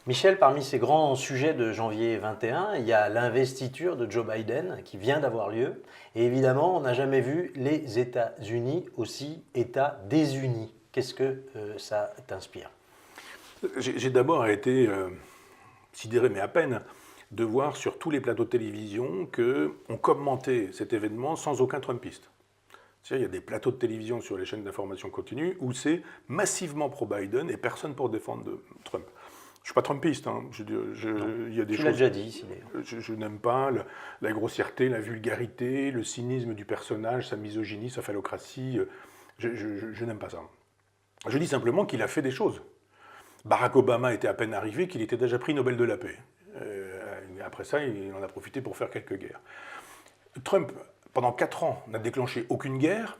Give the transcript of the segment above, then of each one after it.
Michel, parmi ces grands sujets de janvier 21, il y a l'investiture de Joe Biden qui vient d'avoir lieu. Et évidemment, on n'a jamais vu les États-Unis aussi États désunis. Qu'est-ce que ça t'inspire? J'ai d'abord été sidéré, mais à peine, de voir sur tous les plateaux de télévision qu'on commentait cet événement sans aucun Trumpiste. Il y a des plateaux de télévision sur les chaînes d'information continue où c'est massivement pro-Biden et personne pour défendre Trump. Je ne suis pas Trumpiste, hein. Il y a des Tu choses. l'as déjà dit ici d'ailleurs. Je n'aime pas la grossièreté, la vulgarité, le cynisme du personnage, sa misogynie, sa phallocratie. Je n'aime pas ça. Je dis simplement qu'il a fait des choses. Barack Obama était à peine arrivé qu'il était déjà prix Nobel de la paix. Après ça, il en a profité pour faire quelques guerres. Trump, pendant 4 ans, n'a déclenché aucune guerre.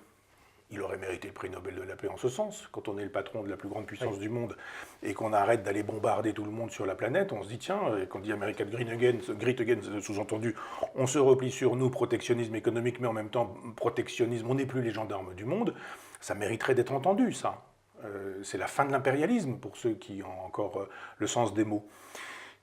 Il aurait mérité le prix Nobel de la paix en ce sens. Quand on est le patron de la plus grande puissance du monde et qu'on arrête d'aller bombarder tout le monde sur la planète, on se dit, tiens, quand on dit America Great Again, sous-entendu, on se replie sur nous, protectionnisme économique, mais en même temps, protectionnisme, on n'est plus les gendarmes du monde. Ça mériterait d'être entendu, ça. C'est la fin de l'impérialisme, pour ceux qui ont encore le sens des mots.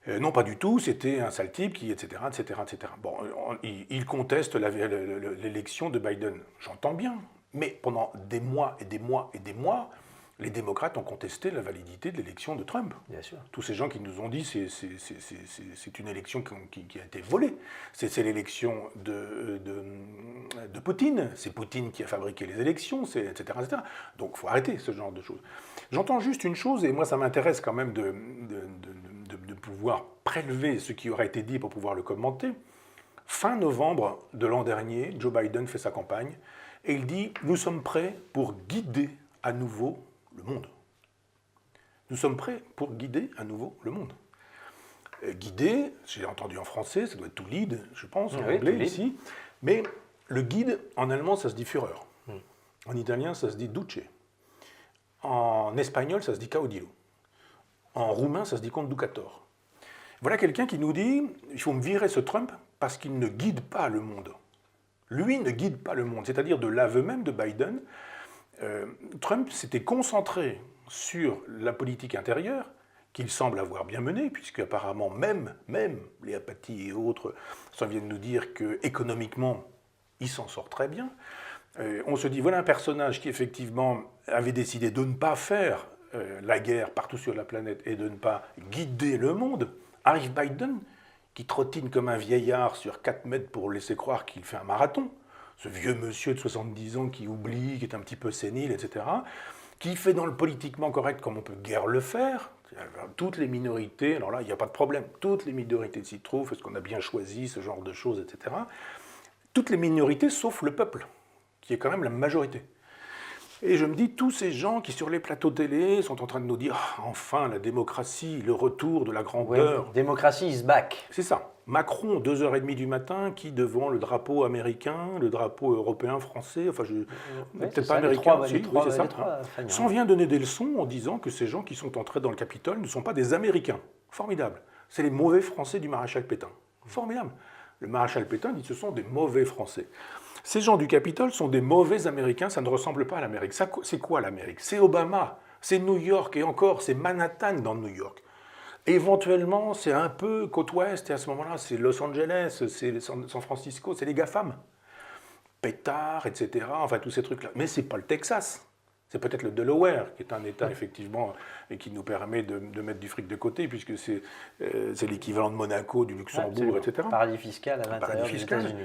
Non, pas du tout, c'était un sale type qui, etc., etc., etc. Bon, il conteste l'élection de Biden. J'entends bien. Mais pendant des mois et des mois et des mois, les démocrates ont contesté la validité de l'élection de Trump. Bien sûr. Tous ces gens qui nous ont dit c'est une élection qui a été volée. C'est l'élection de Poutine. C'est Poutine qui a fabriqué les élections, etc., etc. Donc il faut arrêter ce genre de choses. J'entends juste une chose, et moi ça m'intéresse quand même de pouvoir prélever ce qui aura été dit pour pouvoir le commenter. Fin novembre de l'an dernier, Joe Biden fait sa campagne. Et il dit, nous sommes prêts pour guider à nouveau le monde. Nous sommes prêts pour guider à nouveau le monde. Guider, j'ai entendu en français, ça doit être to lead, je pense, en anglais ici. Mais le guide, en allemand, ça se dit Führer. En italien, ça se dit Duce. En espagnol, ça se dit Caudillo. En roumain, ça se dit Conducator. Voilà quelqu'un qui nous dit, il faut me virer ce Trump parce qu'il ne guide pas le monde. Lui ne guide pas le monde, c'est-à-dire de l'aveu même de Biden, Trump s'était concentré sur la politique intérieure, qu'il semble avoir bien menée, puisque apparemment même les apathies et autres s'en viennent nous dire qu'économiquement, il s'en sort très bien. On se dit, voilà un personnage qui effectivement avait décidé de ne pas faire la guerre partout sur la planète et de ne pas guider le monde. Arrive Biden, qui trottine comme un vieillard sur 4 mètres pour laisser croire qu'il fait un marathon, ce vieux monsieur de 70 ans qui oublie, qui est un petit peu sénile, etc., qui fait dans le politiquement correct comme on peut guère le faire. Toutes les minorités, alors là, il n'y a pas de problème, toutes les minorités s'y trouvent, est-ce qu'on a bien choisi ce genre de choses, etc. Toutes les minorités sauf le peuple, qui est quand même la majorité. Et je me dis, tous ces gens qui, sur les plateaux télé, sont en train de nous dire « Enfin, la démocratie, le retour de la grandeur. » Démocratie is back. C'est ça. Macron, 2h30 du matin, qui devant le drapeau américain, le drapeau européen, français, enfin, peut-être pas américain, c'est ça, s'en vient donner des leçons en disant que ces gens qui sont entrés dans le Capitole ne sont pas des Américains. Formidable. C'est les mauvais Français du maréchal Pétain. Formidable. Le maréchal Pétain dit que ce sont des mauvais Français. Ces gens du Capitole sont des mauvais Américains, ça ne ressemble pas à l'Amérique. C'est quoi l'Amérique? C'est Obama, c'est New York, et encore, c'est Manhattan dans New York. Éventuellement, c'est un peu côte ouest, et à ce moment-là, c'est Los Angeles, c'est San Francisco, c'est les GAFAM. Pétard, etc., enfin tous ces trucs-là. Mais c'est pas le Texas. C'est peut-être le Delaware, qui est un État, effectivement, et qui nous permet de mettre du fric de côté, puisque c'est l'équivalent de Monaco, du Luxembourg, etc. Paradis fiscal à l'intérieur des États-Unis.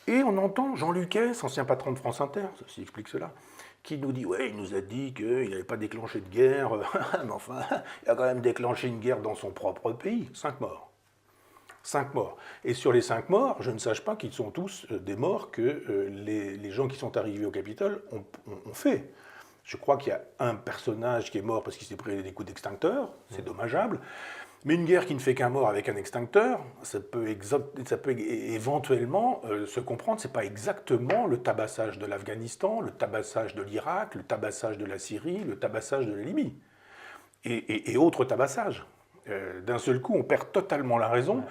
Et on entend Jean Luquet, ancien patron de France Inter, ceci explique cela, qui nous dit, ouais, il nous a dit qu'il n'avait pas déclenché de guerre, mais enfin, il a quand même déclenché une guerre dans son propre pays. 5 morts. 5 morts. Et sur les 5 morts, je ne sache pas qu'ils sont tous des morts que les gens qui sont arrivés au Capitole ont fait. Je crois qu'il y a un personnage qui est mort parce qu'il s'est pris des coups d'extincteur, c'est dommageable. Mais une guerre qui ne fait qu'un mort avec un extincteur, ça peut éventuellement se comprendre. Ce n'est pas exactement le tabassage de l'Afghanistan, le tabassage de l'Irak, le tabassage de la Syrie, le tabassage de la Libye. Et autres tabassages. D'un seul coup, on perd totalement la raison.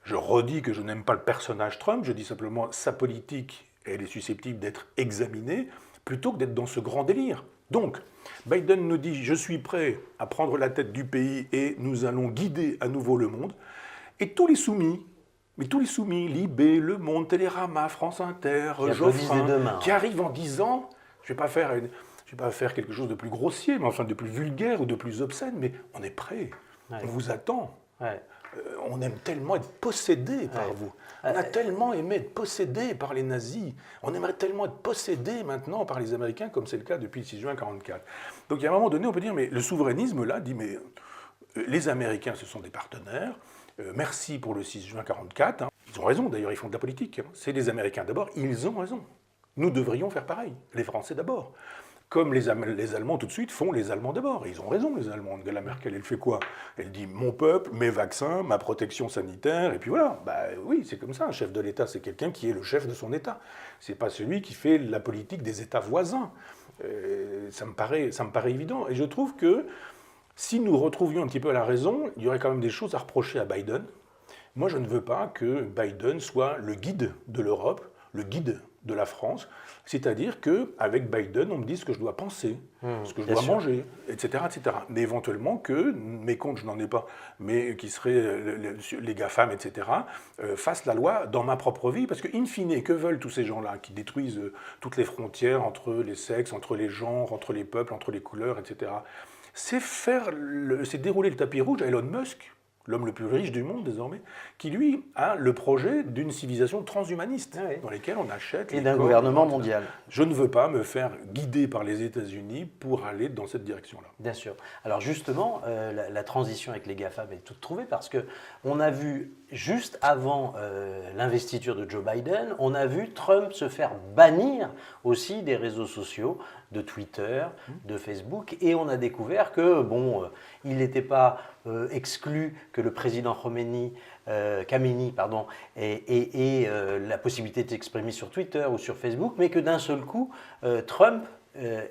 Je redis que je n'aime pas le personnage Trump, je dis simplement sa politique, elle est susceptible d'être examinée, plutôt que d'être dans ce grand délire. Donc, Biden nous dit « Je suis prêt à prendre la tête du pays et nous allons guider à nouveau le monde ». Et tous les soumis, Libé, Le Monde, Télérama, France Inter, Geoffrin, qui arrivent en disant « Je ne vais pas faire quelque chose de plus grossier, mais enfin de plus vulgaire ou de plus obscène, mais on est prêt, on vous attend. Ouais. On aime tellement être possédé par vous. On a tellement aimé être possédé par les nazis. On aimerait tellement être possédé maintenant par les Américains, comme c'est le cas depuis le 6 juin 1944. Donc, il y a un moment donné, on peut dire, mais le souverainisme, là, dit, mais les Américains, ce sont des partenaires. Merci pour le 6 juin 1944. Hein. Ils ont raison, d'ailleurs, ils font de la politique. Hein. C'est les Américains d'abord, ils ont raison. Nous devrions faire pareil, les Français d'abord. Comme les Allemands tout de suite font les Allemands d'abord. Et ils ont raison, les Allemands. Angela Merkel, elle fait quoi? Elle dit mon peuple, mes vaccins, ma protection sanitaire, et puis voilà. Bah oui, c'est comme ça. Un chef de l'État, c'est quelqu'un qui est le chef de son État. C'est pas celui qui fait la politique des États voisins. Ça me paraît évident. Et je trouve que si nous retrouvions un petit peu la raison, il y aurait quand même des choses à reprocher à Biden. Moi, je ne veux pas que Biden soit le guide de l'Europe, le guide de la France, c'est-à-dire qu'avec Biden, on me dit ce que je dois penser, ce que je dois manger, etc., etc. Mais éventuellement que mes comptes, je n'en ai pas, mais qui seraient les GAFAM, etc., fassent la loi dans ma propre vie, parce que, in fine, que veulent tous ces gens-là qui détruisent toutes les frontières entre les sexes, entre les genres, entre les peuples, entre les couleurs, etc. C'est dérouler le tapis rouge à Elon Musk, l'homme le plus riche du monde désormais, qui lui a le projet d'une civilisation transhumaniste, dans laquelle on achète... Et d'un gouvernement mondial. Je ne veux pas me faire guider par les États-Unis pour aller dans cette direction-là. Bien sûr. Alors justement, la transition avec les GAFAM est toute trouvée parce qu'on a vu, juste avant l'investiture de Joe Biden, on a vu Trump se faire bannir aussi des réseaux sociaux, de Twitter, de Facebook, et on a découvert que, il n'était pas exclu que le président Khamenei ait la possibilité de s'exprimer sur Twitter ou sur Facebook, mais que d'un seul coup, Trump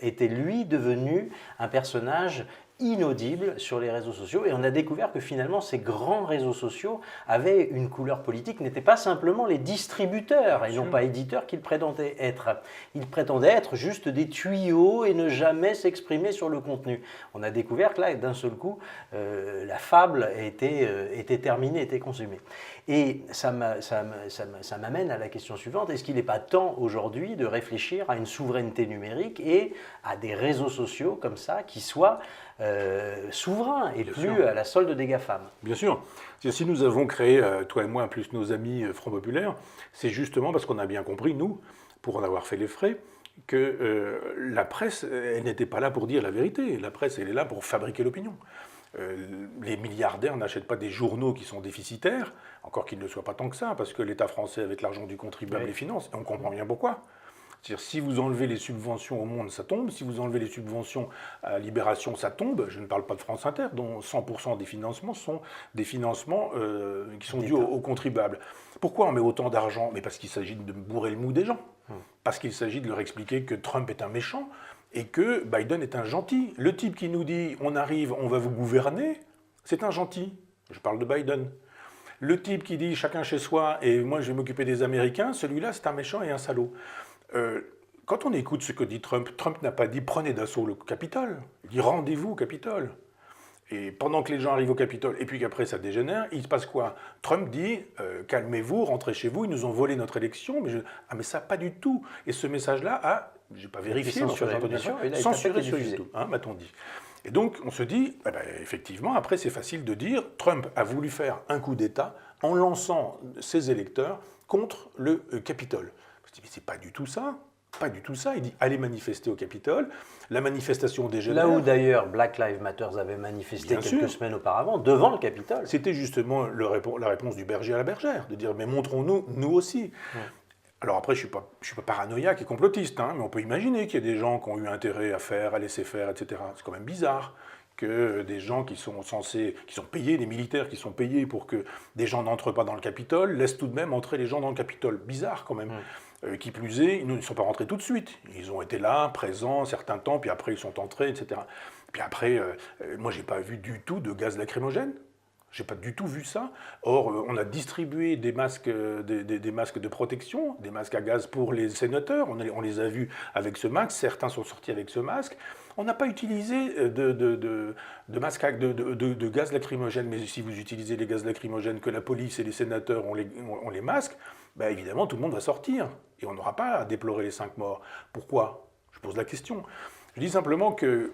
était lui devenu un personnage inaudible sur les réseaux sociaux, et on a découvert que finalement ces grands réseaux sociaux avaient une couleur politique, n'étaient pas simplement les distributeurs et non pas éditeurs qu'ils prétendaient être. Ils prétendaient être juste des tuyaux et ne jamais s'exprimer sur le contenu. On a découvert que là, d'un seul coup, la fable était terminée, était consumée. Et ça m'amène à la question suivante, est-ce qu'il n'est pas temps aujourd'hui de réfléchir à une souveraineté numérique et à des réseaux sociaux comme ça qui soient souverains et Bien plus sûr. À la solde des GAFAM? Bien sûr. Si nous avons créé, toi et moi, plus nos amis Front Populaire, c'est justement parce qu'on a bien compris, nous, pour en avoir fait les frais, que la presse, elle n'était pas là pour dire la vérité. La presse, elle est là pour fabriquer l'opinion. Les milliardaires n'achètent pas des journaux qui sont déficitaires, encore qu'ils ne le soient pas tant que ça, parce que l'État français, avec l'argent du contribuable, les finance, et on comprend bien pourquoi. C'est-à-dire, si vous enlevez les subventions au Monde, ça tombe. Si vous enlevez les subventions à Libération, ça tombe. Je ne parle pas de France Inter, dont 100% des financements sont des financements qui sont dus aux contribuables. Pourquoi on met autant d'argent? Mais parce qu'il s'agit de bourrer le mou des gens. Parce qu'il s'agit de leur expliquer que Trump est un méchant et que Biden est un gentil. Le type qui nous dit « on arrive, on va vous gouverner », c'est un gentil. Je parle de Biden. Le type qui dit « chacun chez soi et moi je vais m'occuper des Américains », celui-là c'est un méchant et un salaud. Quand on écoute ce que dit Trump, Trump n'a pas dit « prenez d'assaut le Capitole », il dit « rendez-vous au Capitole ». Et pendant que les gens arrivent au Capitole, et puis qu'après ça dégénère, il se passe quoi? Trump dit calmez-vous, rentrez chez vous, ils nous ont volé notre élection. Mais ça, pas du tout. Et ce message-là je n'ai pas vérifié, censuré sur YouTube, m'a-t-on dit. Et donc on se dit, effectivement, après c'est facile de dire Trump a voulu faire un coup d'État en lançant ses électeurs contre le Capitole. Je dis, mais c'est pas du tout ça. Pas du tout ça. Il dit allez manifester au Capitole. La manifestation dégénère. Là où d'ailleurs Black Lives Matter avait manifesté quelques semaines auparavant devant le Capitole. C'était justement la réponse du berger à la bergère, de dire mais montrons-nous, nous aussi. Alors après, je suis pas paranoïaque et complotiste, mais on peut imaginer qu'il y a des gens qui ont eu intérêt à laisser faire, etc. C'est quand même bizarre que des gens qui sont payés, des militaires qui sont payés pour que des gens n'entrent pas dans le Capitole, laissent tout de même entrer les gens dans le Capitole. Bizarre quand même. Qui plus est, ils ne sont pas rentrés tout de suite. Ils ont été là, présents, un certain temps, puis après ils sont entrés, etc. Puis après, moi j'ai pas vu du tout de gaz lacrymogène. J'ai pas du tout vu ça. Or, on a distribué des masques, des masques de protection, des masques à gaz pour les sénateurs. On les a vus avec ce masque. Certains sont sortis avec ce masque. On n'a pas utilisé de masque de gaz lacrymogène. Mais si vous utilisez les gaz lacrymogènes que la police et les sénateurs ont les masques, ben évidemment, tout le monde va sortir. Et on n'aura pas à déplorer les 5 morts. Pourquoi? Je pose la question. Je dis simplement que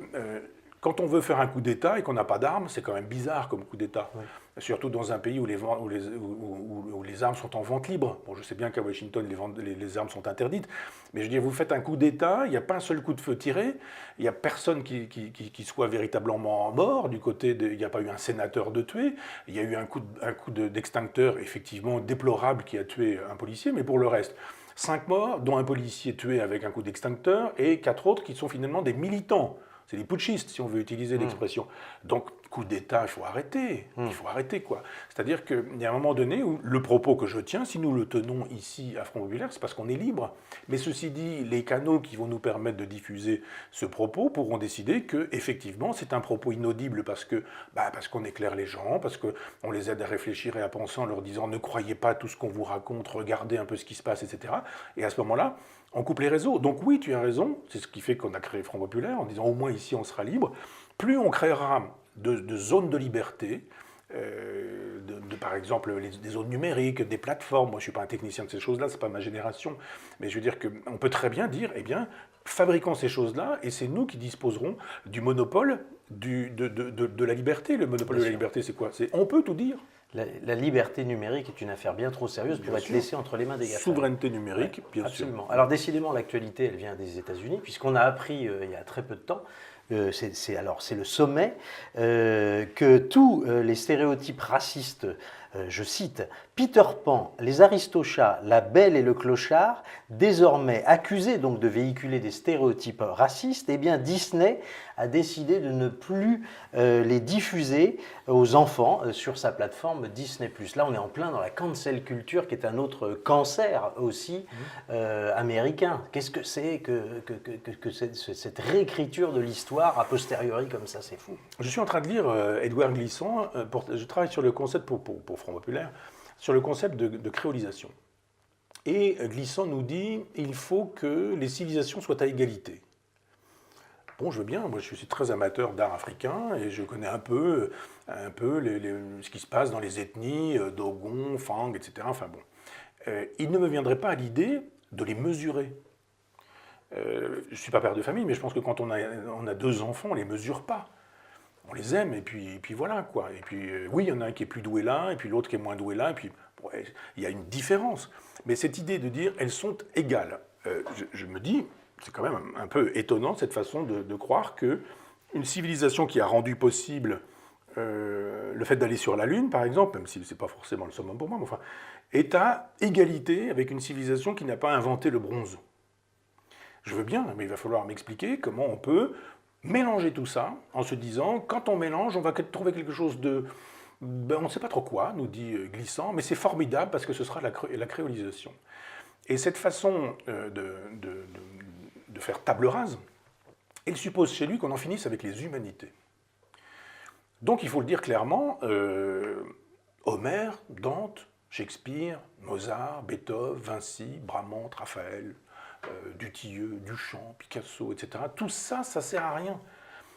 quand on veut faire un coup d'État et qu'on n'a pas d'armes, c'est quand même bizarre comme coup d'État. Oui. Surtout dans un pays où les armes sont en vente libre. Bon, je sais bien qu'à Washington, les armes sont interdites. Mais je veux dire, vous faites un coup d'État, il n'y a pas un seul coup de feu tiré, il n'y a personne qui soit véritablement mort. Du côté il n'y a pas eu un sénateur de tué. Il y a eu un coup d'extincteur, effectivement, déplorable qui a tué un policier. Mais pour le reste, 5 morts, dont un policier tué avec un coup d'extincteur et 4 autres qui sont finalement des militants. C'est des putschistes, si on veut utiliser l'expression. Donc, coup d'État, il faut arrêter. Il faut arrêter, quoi. C'est-à-dire qu'il y a un moment donné où le propos que je tiens, si nous le tenons ici à Front Populaire, c'est parce qu'on est libre. Mais ceci dit, les canaux qui vont nous permettre de diffuser ce propos pourront décider que, effectivement, c'est un propos inaudible parce qu'on éclaire les gens, parce qu'on les aide à réfléchir et à penser en leur disant ne croyez pas tout ce qu'on vous raconte, regardez un peu ce qui se passe, etc. Et à ce moment-là, on coupe les réseaux. Donc oui, tu as raison, c'est ce qui fait qu'on a créé Front Populaire, en disant au moins ici on sera libre. Plus on créera de zones de liberté, par exemple des zones numériques, des plateformes, moi je ne suis pas un technicien de ces choses-là, ce n'est pas ma génération, mais je veux dire qu'on peut très bien dire, eh bien, fabriquons ces choses-là et c'est nous qui disposerons du monopole de la liberté. Le monopole de la liberté, c'est quoi? On peut tout dire. La liberté numérique est une affaire bien trop sérieuse pour être laissée entre les mains des GAFA. Souveraineté numérique, bien absolument. sûr. Alors décidément, l'actualité, elle vient des États-Unis, puisqu'on a appris il y a très peu de temps, c'est le sommet, que tous les stéréotypes racistes, je cite, Peter Pan, les Aristochats, la Belle et le Clochard, désormais accusés donc de véhiculer des stéréotypes racistes, eh bien Disney a décidé de ne plus les diffuser aux enfants sur sa plateforme Disney+. Là, on est en plein dans la cancel culture, qui est un autre cancer aussi américain. Qu'est-ce que c'est que cette réécriture de l'histoire a posteriori comme ça? C'est fou. Je suis en train de lire Édouard Glissant. Je travaille sur le concept pour Front Populaire, sur le concept de créolisation. Et Glissant nous dit il faut que les civilisations soient à égalité. Bon, je veux bien, moi je suis très amateur d'art africain et je connais un peu ce qui se passe dans les ethnies, Dogon, Fang, etc. Enfin bon. Il ne me viendrait pas à l'idée de les mesurer. Je ne suis pas père de famille, mais je pense que quand on a 2 enfants, on ne les mesure pas. On les aime et puis voilà quoi. Et puis oui, il y en a un qui est plus doué là, et puis l'autre qui est moins doué là, et puis ouais, il y a une différence. Mais cette idée de dire elles sont égales, je me dis, c'est quand même un peu étonnant cette façon de croire qu'une civilisation qui a rendu possible le fait d'aller sur la Lune, par exemple, même si ce n'est pas forcément le summum pour moi, mais enfin, est à égalité avec une civilisation qui n'a pas inventé le bronze. Je veux bien, mais il va falloir m'expliquer comment on peut mélanger tout ça en se disant, quand on mélange, on va trouver quelque chose de... on ne sait pas trop quoi, nous dit Glissant, mais c'est formidable parce que ce sera la créolisation. Et cette façon de faire table rase, elle suppose chez lui qu'on en finisse avec les humanités. Donc il faut le dire clairement, Homère, Dante, Shakespeare, Mozart, Beethoven, Vinci, Bramante, Raphaël, Dutilleux, Duchamp, Picasso, etc. Tout ça, ça ne sert à rien.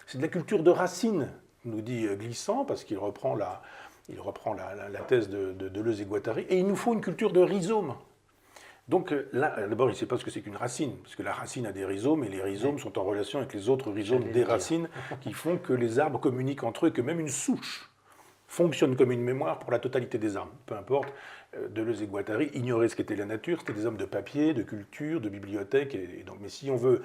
C'est de la culture de racine, nous dit Glissant, parce qu'il reprend la thèse de Deleuze et Guattari, et il nous faut une culture de rhizome. Donc là, d'abord, il ne sait pas ce que c'est qu'une racine, parce que la racine a des rhizomes, et les rhizomes sont en relation avec les autres rhizomes des racines, qui font que les arbres communiquent entre eux, et que même une souche fonctionne comme une mémoire pour la totalité des arbres. Peu importe, Deleuze et Guattari ignoraient ce qu'était la nature, c'était des hommes de papier, de culture, de bibliothèque, et donc, mais si on veut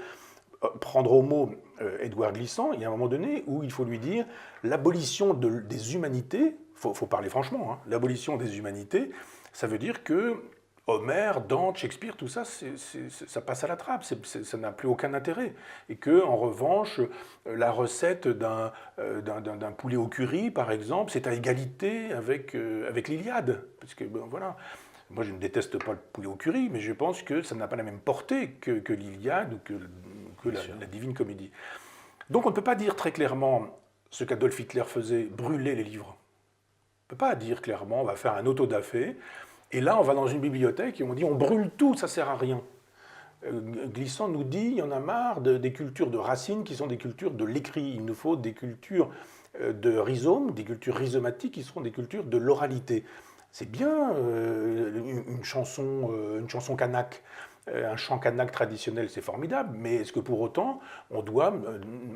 prendre au mot Édouard Glissant, il y a un moment donné où il faut lui dire l'abolition des humanités, il faut parler franchement, hein, l'abolition des humanités, ça veut dire que Homère, Dante, Shakespeare, tout ça, ça passe à la trappe, ça n'a plus aucun intérêt. Et que, en revanche, la recette d'un poulet au curry, par exemple, c'est à égalité avec l'Iliade. Parce que, ben, voilà, moi je ne déteste pas le poulet au curry, mais je pense que ça n'a pas la même portée que l'Iliade ou que la Divine Comédie. Donc on ne peut pas dire très clairement ce qu'Adolf Hitler faisait, brûler les livres. ne peut pas dire clairement, on va faire un auto-da-fé, et là, on va dans une bibliothèque et on dit, on brûle tout, ça ne sert à rien. Glissant nous dit, il y en a marre des cultures de racines qui sont des cultures de l'écrit. Il nous faut des cultures de rhizomes, des cultures rhizomatiques qui seront des cultures de l'oralité. C'est bien une chanson kanak, un chant kanak traditionnel, c'est formidable, mais est-ce que pour autant on doit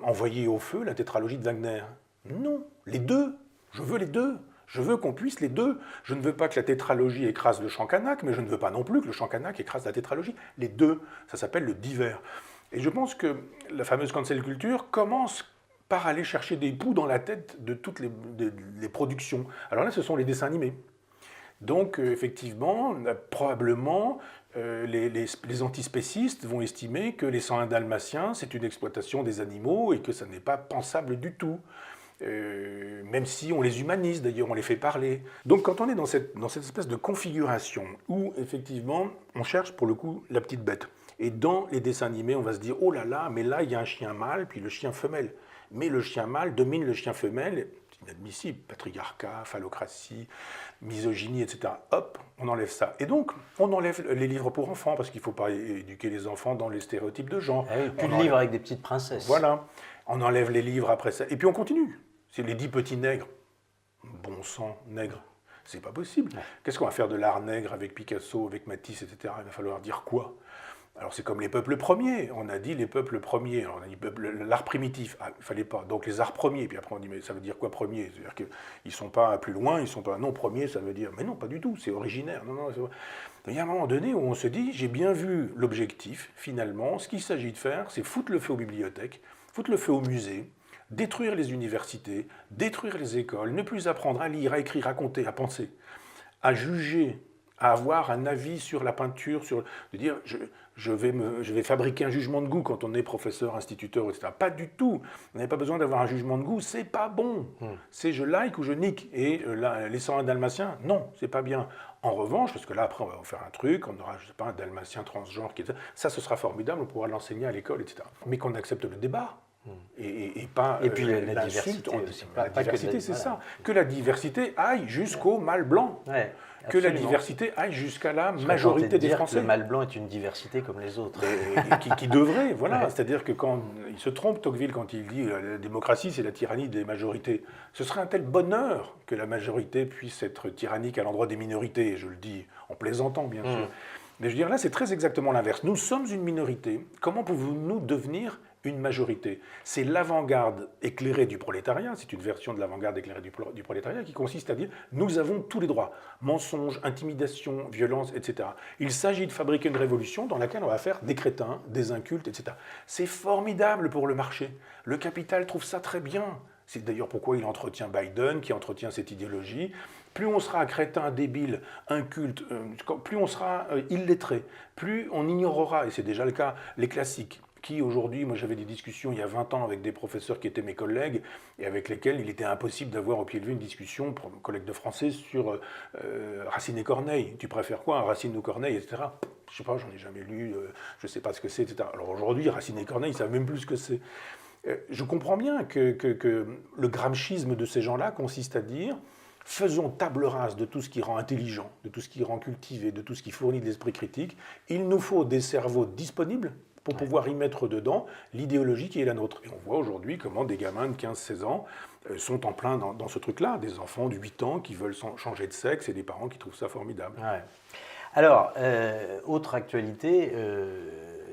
envoyer au feu la tétralogie de Wagner? Non, les deux, je veux les deux. Je veux qu'on puisse les deux. Je ne veux pas que la tétralogie écrase le chant kanak, mais je ne veux pas non plus que le chant kanak écrase la tétralogie. Les deux, ça s'appelle le divers. Et je pense que la fameuse cancel culture commence par aller chercher des poux dans la tête de toutes les productions. Alors là, ce sont les dessins animés. Donc, effectivement, probablement, les antispécistes vont estimer que les 101 dalmatiens, c'est une exploitation des animaux et que ça n'est pas pensable du tout. Même si on les humanise, d'ailleurs, on les fait parler. Donc quand on est dans cette espèce de configuration où, effectivement, on cherche pour le coup la petite bête, et dans les dessins animés, on va se dire, oh là là, mais là, il y a un chien mâle, puis le chien femelle. Mais le chien mâle domine le chien femelle, c'est inadmissible, patriarcat, phallocratie, misogynie, etc. Hop, on enlève ça. Et donc, on enlève les livres pour enfants, parce qu'il ne faut pas éduquer les enfants dans les stéréotypes de genre. Ah oui, plus de livres avec des petites princesses. Voilà, on enlève les livres après ça, et puis on continue. C'est les 10 petits nègres. Bon sang, nègre. C'est pas possible. Ouais. Qu'est-ce qu'on va faire de l'art nègre avec Picasso, avec Matisse, etc. Il va falloir dire quoi? Alors c'est comme les peuples premiers. On a dit les peuples premiers. Alors on a dit l'art primitif. Ah, il fallait pas. Donc les arts premiers. Puis après on dit mais ça veut dire quoi premier? C'est-à-dire qu'ils sont pas plus loin, ils sont pas. Non, premier, ça veut dire. Mais non, pas du tout. C'est originaire. Non, non. Il y a un moment donné où on se dit j'ai bien vu l'objectif. Finalement, ce qu'il s'agit de faire, c'est foutre le feu aux bibliothèques, foutre le feu aux musées. Détruire les universités, détruire les écoles, ne plus apprendre à lire, à écrire, à compter, à penser, à juger, à avoir un avis sur la peinture, de dire je vais fabriquer un jugement de goût quand on est professeur, instituteur, etc. Pas du tout. On n'avez pas besoin d'avoir un jugement de goût, c'est pas bon. C'est je like ou je nique. Et là, les 101 dalmatiens, non, c'est pas bien. En revanche, parce que là, après, on va faire un truc, on aura, je sais pas, un dalmatien transgenre, ça, ce sera formidable, on pourra l'enseigner à l'école, etc. Mais qu'on accepte le débat. Et pas puis la diversité. La diversité, c'est voilà. Ça. Que la diversité aille jusqu'au mâle blanc. Ouais, que la diversité aille jusqu'à la majorité des Français. Que le mâle blanc est une diversité comme les autres. Et qui devrait, voilà. Ouais. C'est-à-dire que quand il se trompe, Tocqueville, quand il dit la démocratie, c'est la tyrannie des majorités, ce serait un tel bonheur que la majorité puisse être tyrannique à l'endroit des minorités. Je le dis en plaisantant, bien sûr. Mais je veux dire, là, c'est très exactement l'inverse. Nous sommes une minorité. Comment pouvons-nous devenir une majorité? C'est l'avant-garde éclairée du prolétariat, c'est une version de l'avant-garde éclairée du prolétariat qui consiste à dire nous avons tous les droits, mensonges, intimidation, violence, etc. Il s'agit de fabriquer une révolution dans laquelle on va faire des crétins, des incultes, etc. C'est formidable pour le marché. Le capital trouve ça très bien. C'est d'ailleurs pourquoi il entretient Biden, qui entretient cette idéologie. Plus on sera crétin, débile, inculte, plus on sera illettré, plus on ignorera, et c'est déjà le cas, les classiques. Qui aujourd'hui, moi j'avais des discussions il y a 20 ans avec des professeurs qui étaient mes collègues et avec lesquels il était impossible d'avoir au pied levé une discussion, pour mes collègues de français, sur Racine et Corneille. Tu préfères quoi, Racine ou Corneille, etc. Je sais pas, j'en ai jamais lu, je sais pas ce que c'est, etc. Alors aujourd'hui, Racine et Corneille, ils savent même plus ce que c'est. Je comprends bien que le gramschisme de ces gens-là consiste à dire faisons table rase de tout ce qui rend intelligent, de tout ce qui rend cultivé, de tout ce qui fournit de l'esprit critique. Il nous faut des cerveaux disponibles pour pouvoir y mettre dedans l'idéologie qui est la nôtre. Et on voit aujourd'hui comment des gamins de 15-16 ans sont en plein dans ce truc-là, des enfants de 8 ans qui veulent changer de sexe et des parents qui trouvent ça formidable. Ouais. Alors, autre actualité,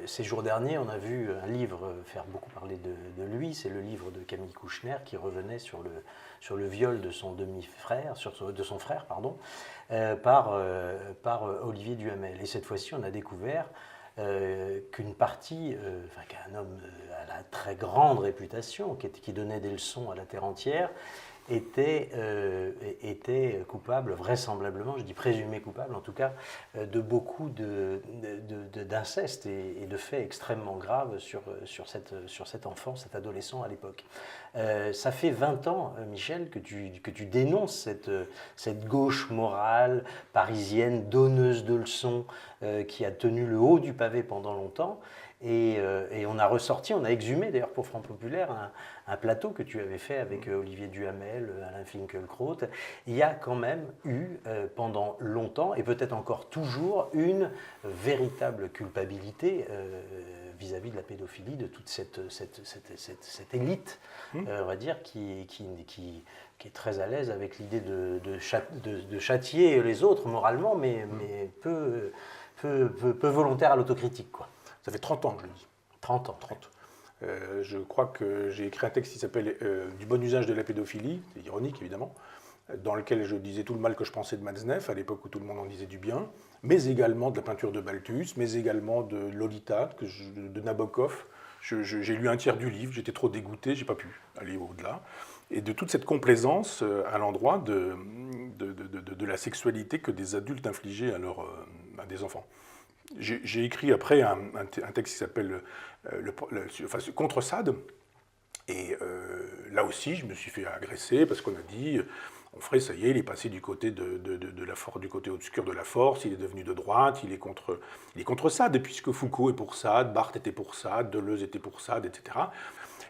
ces jours derniers, on a vu un livre faire beaucoup parler de lui, c'est le livre de Camille Kouchner qui revenait sur le viol de son demi-frère, de son frère, pardon, par Olivier Duhamel. Et cette fois-ci, on a découvert qu'une partie, qu'un homme à la très grande réputation, qui donnait des leçons à la terre entière, était coupable, vraisemblablement, je dis présumé coupable en tout cas, de beaucoup d'inceste et de faits extrêmement graves sur cet enfant, cet adolescent à l'époque. Ça fait 20 ans, Michel, que tu dénonces cette gauche morale parisienne, donneuse de leçons, qui a tenu le haut du pavé pendant longtemps. Et on a ressorti, on a exhumé d'ailleurs pour Front Populaire un plateau que tu avais fait avec Olivier Duhamel, Alain Finkielkraut. Il y a quand même eu pendant longtemps, et peut-être encore toujours, une véritable culpabilité vis-à-vis de la pédophilie, de toute cette élite, on va dire, qui est très à l'aise avec l'idée de châtier les autres moralement, mais peu volontaire à l'autocritique, quoi. Ça fait 30 ans que je le dis. 30 ans. 30. Je crois que j'ai écrit un texte qui s'appelle Du bon usage de la pédophilie, c'est ironique évidemment, dans lequel je disais tout le mal que je pensais de Matzneff, à l'époque où tout le monde en disait du bien, mais également de la peinture de Balthus, mais également de Lolita, de Nabokov. J'ai lu un tiers du livre, j'étais trop dégoûté, j'ai pas pu aller au-delà. Et de toute cette complaisance à l'endroit de la sexualité que des adultes infligeaient à des enfants. J'ai écrit après un texte qui s'appelle Contre Sade. Et là aussi, je me suis fait agresser parce qu'on a dit, Onfray, ça y est, il est passé du côté du côté obscur de la force, il est devenu de droite, il est contre Sade, et puisque Foucault est pour Sade, Barthes était pour Sade, Deleuze était pour Sade, etc.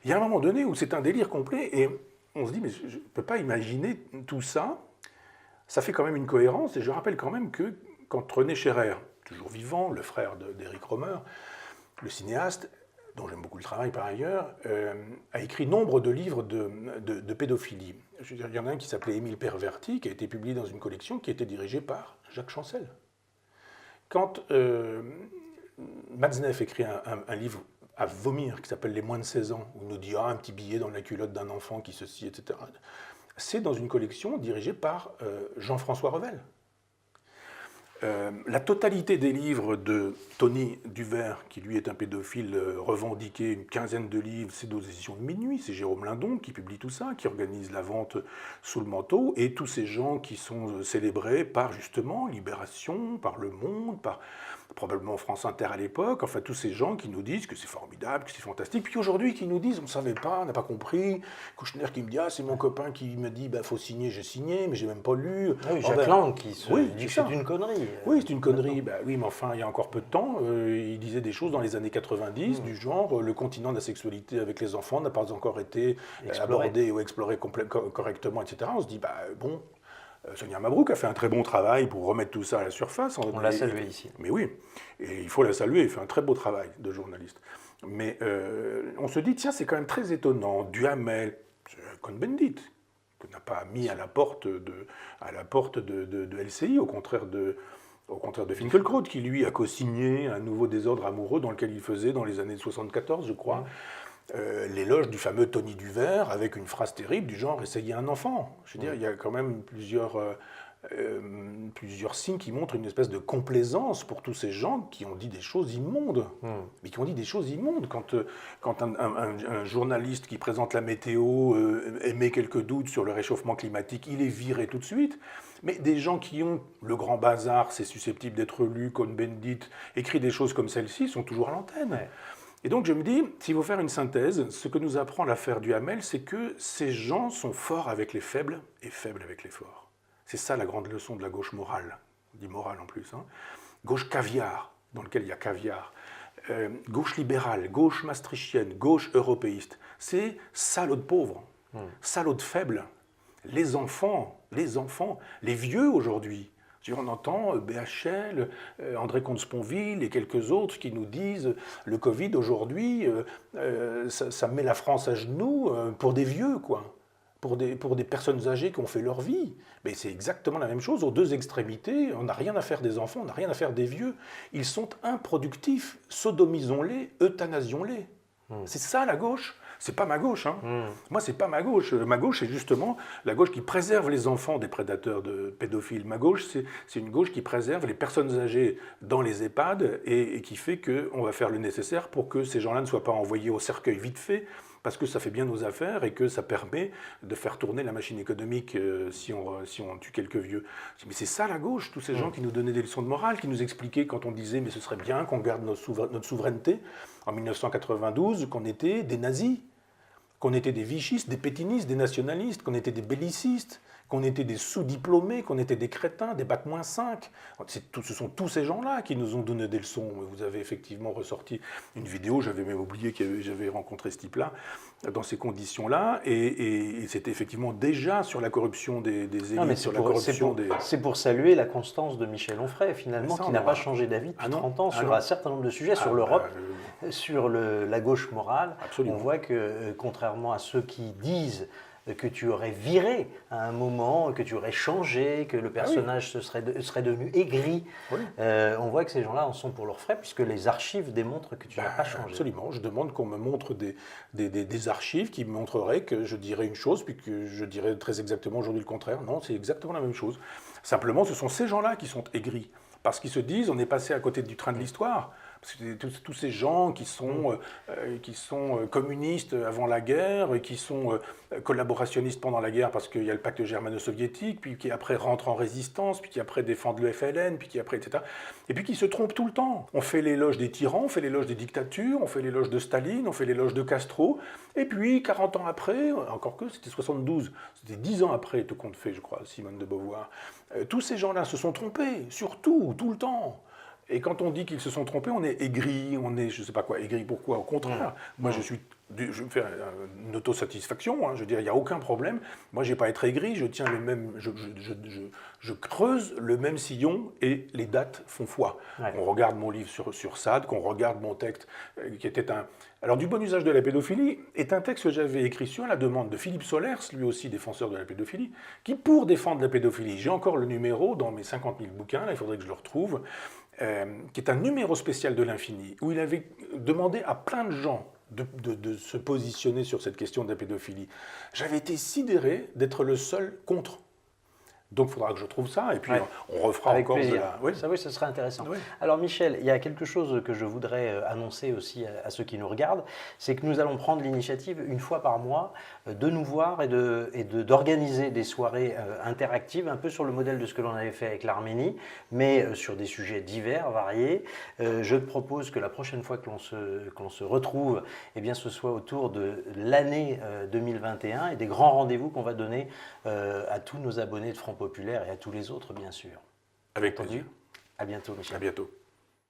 Il y a un moment donné où c'est un délire complet, et on se dit, mais je ne peux pas imaginer tout ça. Ça fait quand même une cohérence, et je rappelle quand même que quand René Scherrer, toujours vivant, le frère d'Éric Rohmer, le cinéaste, dont j'aime beaucoup le travail par ailleurs, a écrit nombre de livres de pédophilie. Je veux dire, il y en a un qui s'appelait Émile Perverti, qui a été publié dans une collection qui était dirigée par Jacques Chancel. Quand Matzneff écrit un livre à vomir qui s'appelle Les moins de 16 ans, où il nous dit un petit billet dans la culotte d'un enfant qui ceci, etc., c'est dans une collection dirigée par Jean-François Revel. La totalité des livres de Tony Duvert, qui lui est un pédophile revendiqué, une quinzaine de livres, c'est aux éditions de Minuit, c'est Jérôme Lindon qui publie tout ça, qui organise la vente sous le manteau, et tous ces gens qui sont célébrés par justement Libération, par Le Monde, par probablement France Inter à l'époque, enfin tous ces gens qui nous disent que c'est formidable, que c'est fantastique, puis aujourd'hui qui nous disent on ne savait pas, on n'a pas compris, Kouchner qui me dit c'est mon copain qui me dit faut signer, j'ai signé, mais j'ai même pas lu. Ah oui, Jacques Lang qui se dit que c'est une connerie. Oui, c'est une connerie, oui, mais enfin il y a encore peu de temps, il disait des choses dans les années 90 du genre le continent de la sexualité avec les enfants n'a pas encore été abordé ou exploré correctement, etc. On se dit bon. Sonia Mabrouk a fait un très bon travail pour remettre tout ça à la surface. On l'a salué ici. Mais oui, et il faut la saluer, elle fait un très beau travail de journaliste. Mais on se dit, tiens, c'est quand même très étonnant, Duhamel, Cohn-Bendit, qu'on n'a pas mis à la porte de LCI, au contraire de Finkielkraut, qui lui a co-signé un nouveau désordre amoureux dans lequel il faisait, dans les années 74, je crois, l'éloge du fameux Tony Duvert avec une phrase terrible du genre « essayer un enfant ». Je veux dire, il y a quand même plusieurs signes qui montrent une espèce de complaisance pour tous ces gens qui ont dit des choses immondes. Mais qui ont dit des choses immondes. Quand un journaliste qui présente la météo émet quelques doutes sur le réchauffement climatique, il est viré tout de suite. Mais des gens qui ont le grand bazar, c'est susceptible d'être lu, Cohn-Bendit, écrit des choses comme celle-ci, sont toujours à l'antenne. Ouais. Et donc je me dis, s'il faut faire une synthèse, ce que nous apprend l'affaire Duhamel, c'est que ces gens sont forts avec les faibles et faibles avec les forts. C'est ça la grande leçon de la gauche morale, on dit morale en plus. Gauche caviar, dans lequel il y a caviar. Gauche libérale, gauche maastrichtienne, gauche européiste. C'est salaud de pauvres, salaud de faibles. Les enfants, les vieux aujourd'hui. On entend BHL, André Comte-Sponville et quelques autres qui nous disent le Covid aujourd'hui, ça met la France à genoux pour des vieux, quoi. Pour des personnes âgées qui ont fait leur vie. Mais c'est exactement la même chose. Aux deux extrémités, on n'a rien à faire des enfants, on n'a rien à faire des vieux. Ils sont improductifs. Sodomisons-les, euthanasions-les. C'est ça la gauche. C'est pas ma gauche. Moi, c'est pas ma gauche. Ma gauche, c'est justement la gauche qui préserve les enfants des prédateurs de pédophiles. Ma gauche, c'est une gauche qui préserve les personnes âgées dans les EHPAD et qui fait qu'on va faire le nécessaire pour que ces gens-là ne soient pas envoyés au cercueil vite fait, parce que ça fait bien nos affaires et que ça permet de faire tourner la machine économique si on tue quelques vieux. Mais c'est ça la gauche, tous ces gens qui nous donnaient des leçons de morale, qui nous expliquaient quand on disait mais ce serait bien qu'on garde notre souveraineté en 1992, qu'on était des nazis, qu'on était des vichistes, des pétinistes, des nationalistes, qu'on était des bellicistes, qu'on était des sous-diplômés, qu'on était des crétins, des bac-5. Ce sont tous ces gens-là qui nous ont donné des leçons. Vous avez effectivement ressorti une vidéo, j'avais même oublié que j'avais rencontré ce type-là, dans ces conditions-là, et c'était effectivement déjà sur la corruption des élites, sur la corruption des... C'est pour saluer la constance de Michel Onfray, finalement, Ça, qui on n'a aura- pas changé d'avis depuis Ah non, 30 ans ah sur non. un certain nombre de sujets, sur Ah, l'Europe, bah, sur la gauche morale. Absolument. On voit que, contrairement à ceux qui disent que tu aurais viré à un moment, que tu aurais changé, que le personnage serait devenu aigri, Oui. on voit que ces gens-là en sont pour leurs frais, puisque les archives démontrent que tu n'as pas changé. Absolument. Je demande qu'on me montre des archives qui me montreraient que je dirais une chose, puis que je dirais très exactement aujourd'hui le contraire. Non, c'est exactement la même chose. Simplement, ce sont ces gens-là qui sont aigris. Parce qu'ils se disent, on est passé à côté du train de l'histoire. Parce que tous ces gens qui sont communistes avant la guerre, et qui sont collaborationnistes pendant la guerre parce qu'il y a le pacte germano-soviétique, puis qui après rentrent en résistance, puis qui après défendent le FLN, puis qui après, etc. Et puis qui se trompent tout le temps. On fait l'éloge des tyrans, on fait l'éloge des dictatures, on fait l'éloge de Staline, on fait l'éloge de Castro, et puis 40 ans après, encore que c'était 72, c'était 10 ans après, tout compte fait, je crois, Simone de Beauvoir, tous ces gens-là se sont trompés, surtout, tout le temps. Et quand on dit qu'ils se sont trompés, on est aigri, on est, je ne sais pas quoi, aigri pourquoi, au contraire. Moi, je vais me faire une autosatisfaction, hein, je veux dire, il n'y a aucun problème. Moi, je n'ai pas à être aigri, je tiens le même, je creuse le même sillon et les dates font foi. Ouais. On regarde mon livre sur Sade, qu'on regarde mon texte qui était un... Alors, du bon usage de la pédophilie est un texte que j'avais écrit sur la demande de Philippe Solers, lui aussi défenseur de la pédophilie, qui, pour défendre la pédophilie, j'ai encore le numéro dans mes 50 000 bouquins, là, il faudrait que je le retrouve, qui est un numéro spécial de l'infini, où il avait demandé à plein de gens de se positionner sur cette question de la pédophilie. J'avais été sidéré d'être le seul contre. Donc il faudra que je trouve ça, et puis on refera Avec encore plaisir. de la... Oui. Ça, oui, ce serait intéressant. Oui. Alors Michel, il y a quelque chose que je voudrais annoncer aussi à ceux qui nous regardent, c'est que nous allons prendre l'initiative, une fois par mois, de nous voir et d'organiser des soirées interactives, un peu sur le modèle de ce que l'on avait fait avec l'Arménie, mais sur des sujets divers, variés. Je propose que la prochaine fois que l'on se retrouve, eh bien, ce soit autour de l'année 2021 et des grands rendez-vous qu'on va donner à tous nos abonnés de Front Populaire et à tous les autres, bien sûr. Avec plaisir. À bientôt, Michel. À bientôt.